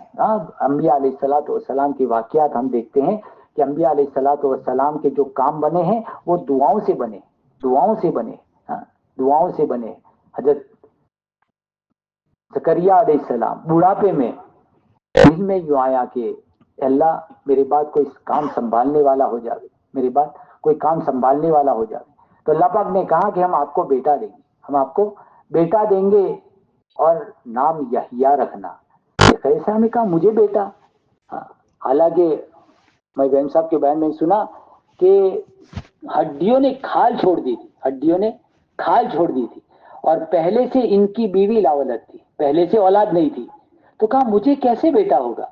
انبیاء علیہ الصلوۃ والسلام کے واقعات ہم دیکھتے ہیں کہ انبیاء علیہ الصلوۃ والسلام کے جو کام بنے ہیں وہ دعاؤں سے بنے، دعاؤں سے بنے، دعاؤں سے بنے۔ حضرت زکریا علیہ السلام بڑھاپے میں دل میں یوں آیا کہ اللہ میرے بعد کوئی کام سنبھالنے والا ہو جائے، میرے بعد کوئی کام سنبھالنے والا ہو جائے۔ تو اللہ پاک نے کہا کہ ہم آپ کو بیٹا دیں گے، ہم آپ کو بیٹا دیں گے اور نام یحییٰ رکھنا۔ زکریا نے کہا مجھے بیٹا؟ حالانکہ میں بہن صاحب کے بیان میں سنا کہ ہڈیوں نے کھال چھوڑ دی تھی، ہڈیوں نے کھال چھوڑ دی تھی، اور پہلے سے ان کی بیوی لاولد تھی، پہلے سے اولاد نہیں تھی، تو کہا مجھے کیسے بیٹا ہوگا؟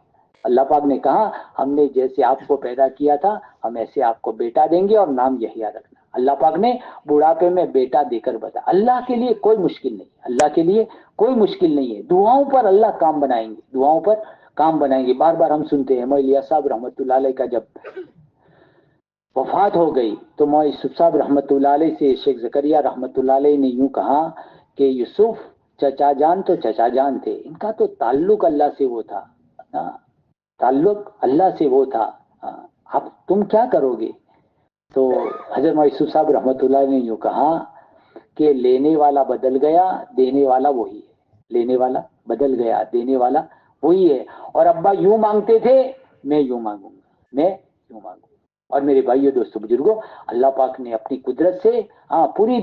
اللہ پاک نے کہا ہم نے جیسے آپ کو پیدا کیا تھا ہم ایسے آپ کو بیٹا دیں گے اور نام یحییٰ رکھنا۔ اللہ پاک نے بڑھاپے میں بیٹا دے کر بتایا۔ اللہ کے لیے کوئی مشکل نہیں، اللہ کے لیے کوئی مشکل نہیں ہے، دعاؤں پر اللہ کام بنائیں گے، دعاؤں پر کام بنائیں گے۔ بار بار ہم سنتے ہیں مولوی صاحب رحمۃ اللہ علیہ کا جب وفات ہو گئی تو مولوی یوسف صاحب رحمۃ اللہ علیہ سے شیخ زکریا رحمۃ اللہ علیہ نے یوں کہا کہ یوسف چچا جان تو چچا جان تھے، ان کا تو تعلق اللہ سے وہ تھا، تعلق اللہ سے وہ تھا، اب تم کیا کرو گے؟ تو حضرت مولوی یوسف صاحب رحمۃ اللہ نے یوں کہا کہ لینے والا بدل گیا، دینے والا وہی ہے، لینے والا بدل گیا، دینے والا وہی ہے۔ اور ابا یوں مانگتے تھے، میں یوں مانگوں گا، میں یوں مانگوں گا۔ اور میرے بھائیو دوستو بزرگوں، اللہ پاک نے اپنی قدرت سے پوری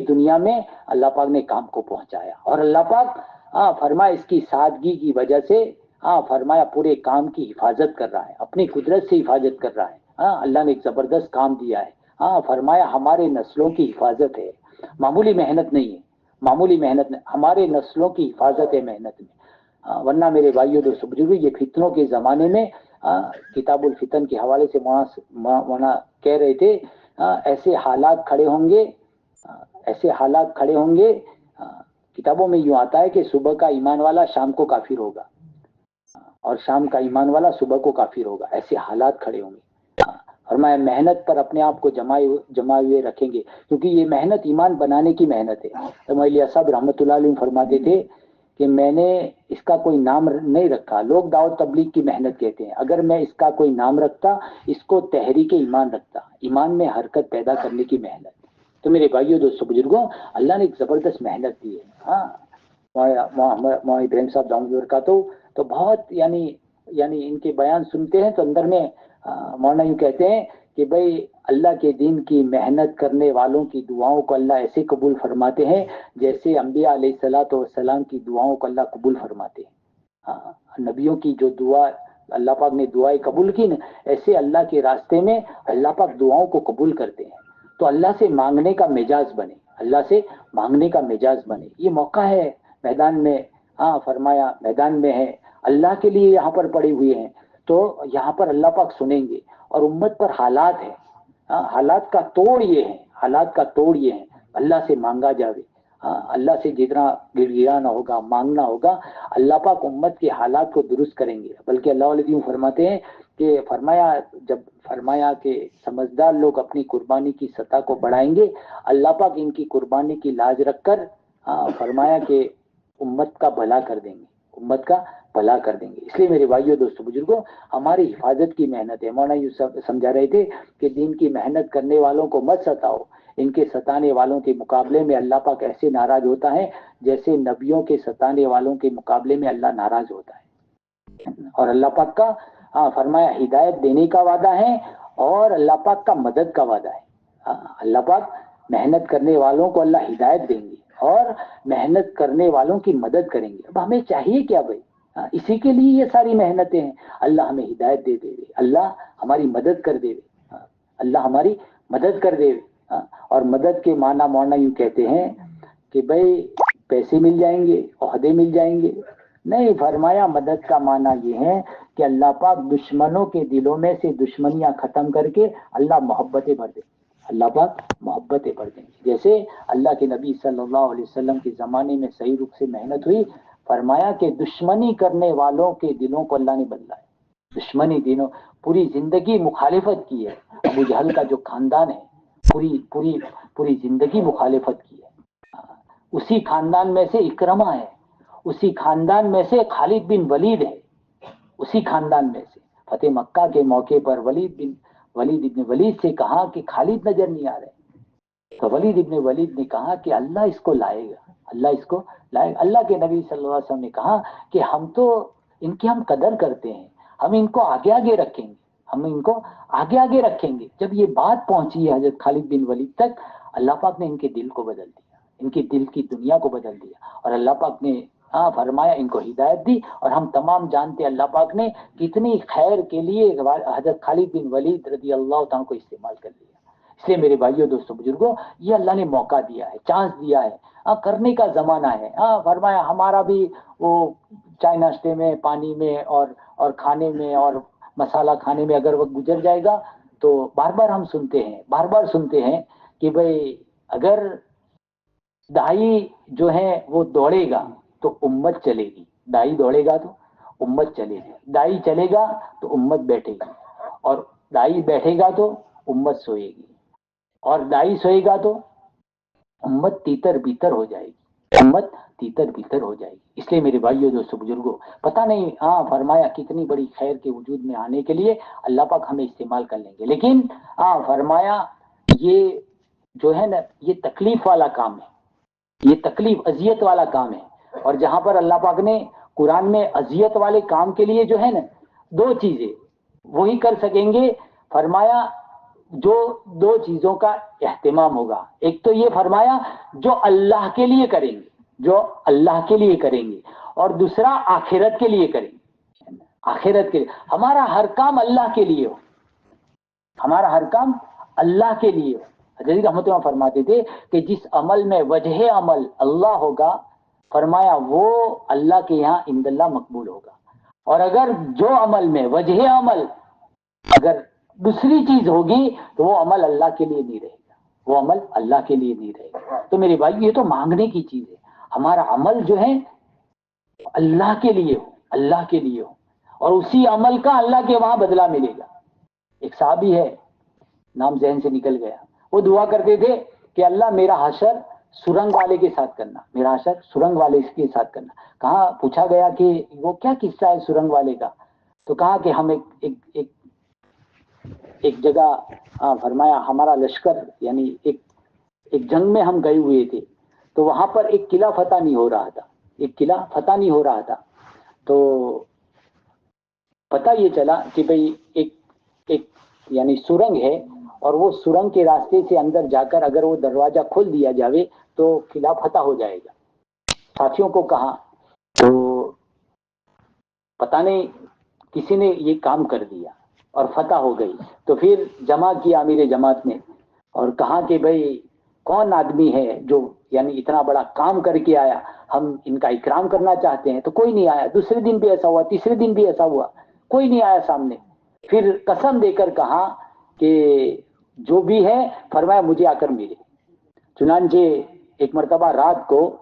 دنیا میں اللہ پاک نے کام کو پہنچایا، اور اللہ پاک فرمایا اس کی سادگی کی وجہ سے فرمایا پورے کام کی حفاظت کر رہا ہے، اپنی قدرت سے حفاظت کر رہا ہے۔ اللہ نے ایک زبردست کام دیا ہے، فرمایا ہمارے نسلوں کی حفاظت ہے، معمولی محنت نہیں ہے، معمولی محنت نہیں، ہمارے نسلوں کی حفاظت ہے محنت میں۔ ورنہ میرے بھائیو دوستو بزرگوں، یہ فتنوں کے زمانے میں کتاب الفتن کے حوالے سے مولانا کہہ رہے تھے ایسے حالات کھڑے ہوں گے، ایسے حالات کھڑے ہوں گے، کتابوں میں یوں آتا ہے کہ صبح کا ایمان والا شام کو کافر ہوگا اور شام کا ایمان والا صبح کو کافر ہوگا، ایسے حالات کھڑے ہوں گے۔ اور میں محنت پر اپنے آپ کو جمائے ہوئے رکھیں گے، کیونکہ یہ محنت ایمان بنانے کی محنت ہے۔ تو مولوی صاحب رحمۃ اللہ علیہ فرماتے تھے کہ میں نے اس کا کوئی نام نہیں رکھا، لوگ دعوت تبلیغ کی محنت کہتے ہیں، اگر میں اس کا کوئی نام رکھتا اس کو تحریک ایمان رکھتا، ایمان میں حرکت پیدا کرنے کی محنت۔ تو میرے بھائیو دوستو بزرگوں، اللہ نے ایک زبردست محنت دی ہے۔ مولوی ابراہیم صاحب دامود کا تو بہت یعنی ان کے بیان سنتے ہیں تو اندر میں مولانا یوں کہتے ہیں کہ بھئی اللہ کے دین کی محنت کرنے والوں کی دعاؤں کو اللہ ایسے قبول فرماتے ہیں جیسے انبیاء علیہ الصلوۃ والسلام کی دعاؤں کو اللہ قبول فرماتے ہیں۔ نبیوں کی جو دعا اللہ پاک نے دعائیں قبول کی نا، ایسے اللہ کے راستے میں اللہ پاک دعاؤں کو قبول کرتے ہیں۔ تو اللہ سے مانگنے کا مزاج بنے، اللہ سے مانگنے کا مزاج بنے۔ یہ موقع ہے میدان میں، فرمایا میدان میں ہے، اللہ کے لیے یہاں پر پڑے ہوئے ہیں، تو یہاں پر اللہ پاک سنیں گے۔ اور امت پر حالات ہے، حالات کا توڑ یہ ہے، حالات کا توڑ یہ ہے، اللہ سے مانگا جاوے، اللہ سے جتنا گر گرانا ہوگا، مانگنا ہوگا، اللہ پاک امت کے حالات کو درست کریں گے۔ بلکہ اللہ علیہ وسلم فرماتے ہیں کہ فرمایا کہ سمجھدار لوگ اپنی قربانی کی سطح کو بڑھائیں گے، اللہ پاک ان کی قربانی کی لاج رکھ کر فرمایا کہ امت کا بھلا کر دیں گے، امت کا بھلا کر دیں گے۔ اس لیے میرے بھائیو دوستو بزرگوں، ہماری حفاظت کی محنت ہے۔ مولانا یوسف سمجھا رہے تھے کہ دین کی محنت کرنے والوں کو مت ستاؤ، ان کے ستانے والوں کے مقابلے میں اللہ پاک ایسے ناراض ہوتا ہے جیسے نبیوں کے ستانے والوں کے مقابلے میں اللہ ناراض ہوتا ہے۔ اور اللہ پاک کا فرمایا ہدایت دینے کا وعدہ ہے اور اللہ پاک کا مدد کا وعدہ ہے۔ اللہ پاک محنت کرنے والوں کو اللہ ہدایت دیں گے اور محنت کرنے والوں کی مدد کریں گے۔ اب ہمیں چاہیے کیا بھائی؟ اسی کے لیے یہ ساری محنتیں ہیں۔ اللہ ہمیں ہدایت دے دے، اللہ ہماری مدد کر دے، اللہ ہماری مدد کر دے۔ اور مدد کے معنی مولانا یوں کہتے ہیں کہ بھائی پیسے مل جائیں گے، عہدے مل جائیں گے، نہیں، فرمایا مدد کا معنی یہ ہے کہ اللہ پاک دشمنوں کے دلوں میں سے دشمنیاں ختم کر کے اللہ محبتیں بھر دیں، اللہ پاک محبتیں بھر دیں۔ جیسے اللہ کے نبی صلی اللہ علیہ وسلم کے زمانے میں صحیح روپ سے محنت ہوئی فرمایا کہ دشمنی کرنے والوں کے دلوں کو اللہ نے بدلا ہے. دشمنی دنوں پوری زندگی مخالفت کی ہے. ابو جہل کا جو خاندان ہے پوری زندگی مخالفت کی ہے. اسی خاندان میں سے اکرمہ ہے, اسی خاندان میں سے خالد بن ولید ہے, اسی خاندان میں سے. فتح مکہ کے موقع پر ولید ابن ولید سے کہا کہ خالد نظر نہیں آ رہے, تو ولید ابن ولید نے کہا کہ اللہ اس کو لائے گا, اللہ اس کو لائے گا. اللہ کے نبی صلی اللہ علیہ وسلم نے کہا کہ ہم تو ان کی ہم قدر کرتے ہیں, ہم ان کو آگے آگے رکھیں گے, ہم ان کو آگے آگے رکھیں گے. جب یہ بات پہنچی ہے حضرت خالد بن ولید تک, اللہ پاک نے ان کے دل کو بدل دیا, ان کے دل کی دنیا کو بدل دیا, اور اللہ پاک نے فرمایا ان کو ہدایت دی. اور ہم تمام جانتے ہیں اللہ پاک نے کتنی خیر کے لیے حضرت خالد بن ولید رضی اللہ تعالیٰ کو استعمال کر لیا. اس لیے میرے بھائیوں دوستوں بزرگوں, یہ اللہ نے موقع دیا ہے, چانس دیا ہے, کرنے کا زمانہ ہے. فرمایا ہمارا بھی وہ چائے ناشتے میں, پانی میں, اور کھانے میں, اور مسالہ کھانے میں اگر وقت گزر جائے گا تو بار بار سنتے ہیں کہ بھئی اگر دائی جو ہے وہ دوڑے گا تو امت چلے گی, دائی دوڑے گا تو امت چلے گی, دائی چلے گا تو امت بیٹھے گی, اور دائی بیٹھے گا تو امت سوئے گی, اور دائی سوئے گا تو امت تیتر بیتر ہو جائے گی, امت تیتر بیتر ہو جائے گی. اس لیے میرے بھائیوں دوستوں بزرگوں, پتہ نہیں فرمایا کتنی بڑی خیر کے وجود میں آنے کے لیے اللہ پاک ہمیں استعمال کر لیں گے. لیکن فرمایا یہ جو ہے نا, یہ تکلیف والا کام ہے, یہ تکلیف اذیت والا کام ہے. اور جہاں پر اللہ پاک نے قرآن میں اذیت والے کام کے لیے جو ہے نا دو چیزیں وہی کر سکیں گے. فرمایا جو دو چیزوں کا اہتمام ہوگا, ایک تو یہ فرمایا جو اللہ کے لیے کریں گے, جو اللہ کے لیے کریں گے, اور دوسرا آخرت کے لیے کریں گے. آخرت کے لیے ہمارا ہر کام اللہ کے لیے ہو, ہمارا ہر کام اللہ کے لیے ہو. حضرت رحمۃ اللہ فرماتے تھے کہ جس عمل میں وجہ عمل اللہ ہوگا, فرمایا وہ اللہ کے یہاں عند اللہ مقبول ہوگا. اور اگر جو عمل میں وجہ عمل اگر دوسری چیز ہوگی تو وہ عمل اللہ کے لیے نہیں رہے گا, وہ عمل اللہ کے لیے نہیں رہے گا. تو میرے بھائی یہ تو مانگنے کی چیز ہے, ہمارا عمل جو ہے اللہ کے لیے ہو, اللہ کے لیے ہو, اور اسی عمل کا اللہ کے وہاں بدلہ ملے گا. ایک صحابی ہے, نام ذہن سے نکل گیا, وہ دعا کرتے تھے کہ اللہ میرا حشر سرنگ والے کے ساتھ کرنا, میرا حشر سرنگ والے کے ساتھ کرنا. کہاں پوچھا گیا کہ وہ کیا قصہ ہے سرنگ والے کا, تو کہا کہ ہم ایک جگہ فرمایا ہمارا لشکر یعنی ایک جنگ میں ہم گئے ہوئے تھے, تو وہاں پر ایک قلعہ فتح نہیں ہو رہا تھا, ایک قلعہ فتح نہیں ہو رہا تھا. تو پتہ یہ چلا کہ بھئی ایک یعنی سرنگ ہے, اور وہ سرنگ کے راستے سے اندر جا کر اگر وہ دروازہ کھول دیا جاوے تو قلعہ فتح ہو جائے گا. ساتھیوں کو کہا, تو پتہ نہیں کسی نے یہ کام کر دیا اور فتح ہو گئی. تو پھر جمع کیا امیر جماعت نے, اور کہا کہ بھئی کون آدمی ہے جو یعنی اتنا بڑا کام کر کے آیا, ہم ان کا اکرام کرنا چاہتے ہیں. تو کوئی نہیں آیا. دوسرے دن بھی ایسا ہوا, تیسرے دن بھی ایسا ہوا, کوئی نہیں آیا سامنے. پھر قسم دے کر کہا کہ جو بھی ہے فرمایا مجھے آ کر ملے. چنانچہ ایک مرتبہ رات کو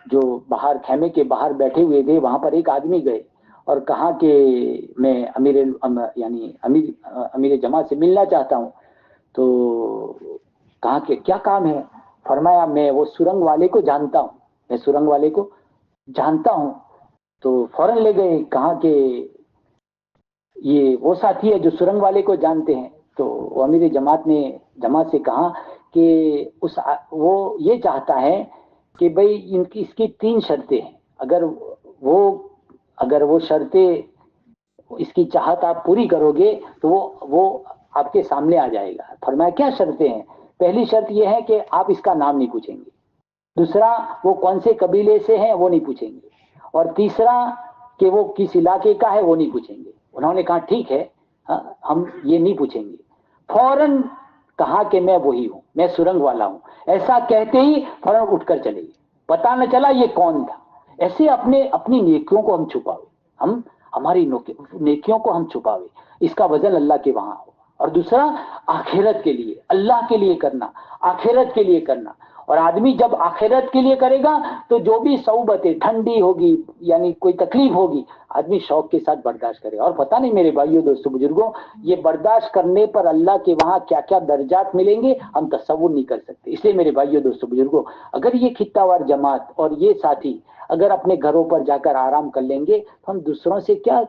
جو باہر خیمے کے باہر بیٹھے ہوئے تھے, وہاں پر ایک آدمی گئے اور کہا کہ میں امیر جماعت سے ملنا چاہتا ہوں. تو کہا کہ کیا کام ہے؟ فرمایا میں وہ سرنگ والے کو جانتا ہوں, میں سرنگ والے کو جانتا ہوں. تو فوراً لے گئے, کہا کہ یہ وہ ساتھی ہے جو سرنگ والے کو جانتے ہیں. تو وہ امیر جماعت نے جماعت سے کہا کہ وہ یہ چاہتا ہے کہ بھئی اس کی 3 شرطیں ہیں, اگر وہ شرطیں اس کی چاہت آپ پوری کرو گے تو وہ آپ کے سامنے آ جائے گا. فرمایا کیا شرطیں ہیں؟ پہلی شرط یہ ہے کہ آپ اس کا نام نہیں پوچھیں گے, دوسرا وہ کون سے قبیلے سے ہیں وہ نہیں پوچھیں گے, اور تیسرا کہ وہ کس علاقے کا ہے وہ نہیں پوچھیں گے. انہوں نے کہا ٹھیک ہے, ہم یہ نہیں پوچھیں گے. فوراً کہا کہ میں وہی ہوں, میں سرنگ والا ہوں. ایسا کہتے ہی فوراً اٹھ کر چلے گئے, پتہ نہ چلا یہ کون تھا. ایسے اپنی نیکیوں کو ہم چھپاوے, ہماری نیکیوں کو ہم چھپاوے, اس کا وزن اللہ کے وہاں ہو. اور دوسرا آخرت کے لیے, اللہ کے لیے کرنا, آخرت کے لیے کرنا. اور آدمی جب آخرت کے لیے کرے گا تو جو بھی صعوبتیں، ٹھنڈی ہوگی یعنی کوئی تکلیف ہوگی، آدمی شوق کے ساتھ برداشت کرے گا. اور پتہ نہیں میرے بھائیوں دوستوں بزرگوں، یہ برداشت کرنے پر اللہ کے وہاں کیا کیا درجات ملیں گے ہم تصور نہیں کر سکتے. اس لیے میرے بھائیوں دوستوں بزرگوں، اگر یہ خطہ وار جماعت اور یہ ساتھی اگر اپنے گھروں پر جا کر آرام کر لیں گے تو ہم دوسروں سے کیا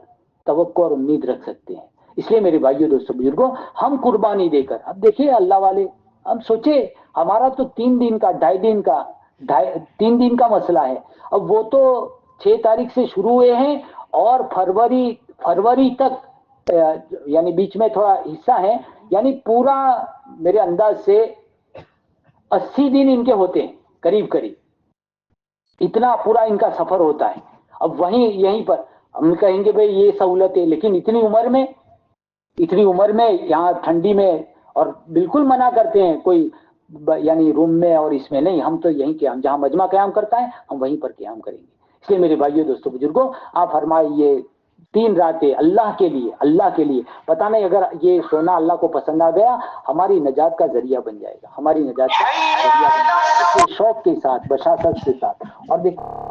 توقع اور امید رکھ سکتے ہیں. اس لیے میرے بھائیوں دوستوں بزرگوں، ہم قربانی دے کر، اب دیکھیے اللہ والے، ہم سوچے ہمارا تو 3 دن کا 3 دن کا مسئلہ ہے. اب وہ تو 6 تاریخ سے شروع ہوئے ہیں اور فروری تک یعنی بیچ میں تھوڑا حصہ ہے، یعنی پورا میرے انداز سے 80 دن ان کے ہوتے ہیں قریب، اتنا پورا ان کا سفر ہوتا ہے. اب یہیں پر ہم کہیں گے بھئی یہ سہولت ہے، لیکن اتنی عمر میں یہاں ٹھنڈی میں، اور بالکل منع کرتے ہیں کوئی یعنی روم میں اور اس میں نہیں، ہم تو یہیں قیام، جہاں مجمع قیام کرتا ہے ہم وہیں پر قیام کریں گے. اس لیے میرے بھائیوں دوستوں بزرگوں، آپ فرمائیے 3 راتیں اللہ کے لیے، پتہ نہیں اگر یہ سونا اللہ کو پسند آ گیا ہماری نجات کا ذریعہ بن جائے گا، اس لیے شوق کے ساتھ، بشاشت کے ساتھ. اور دیکھو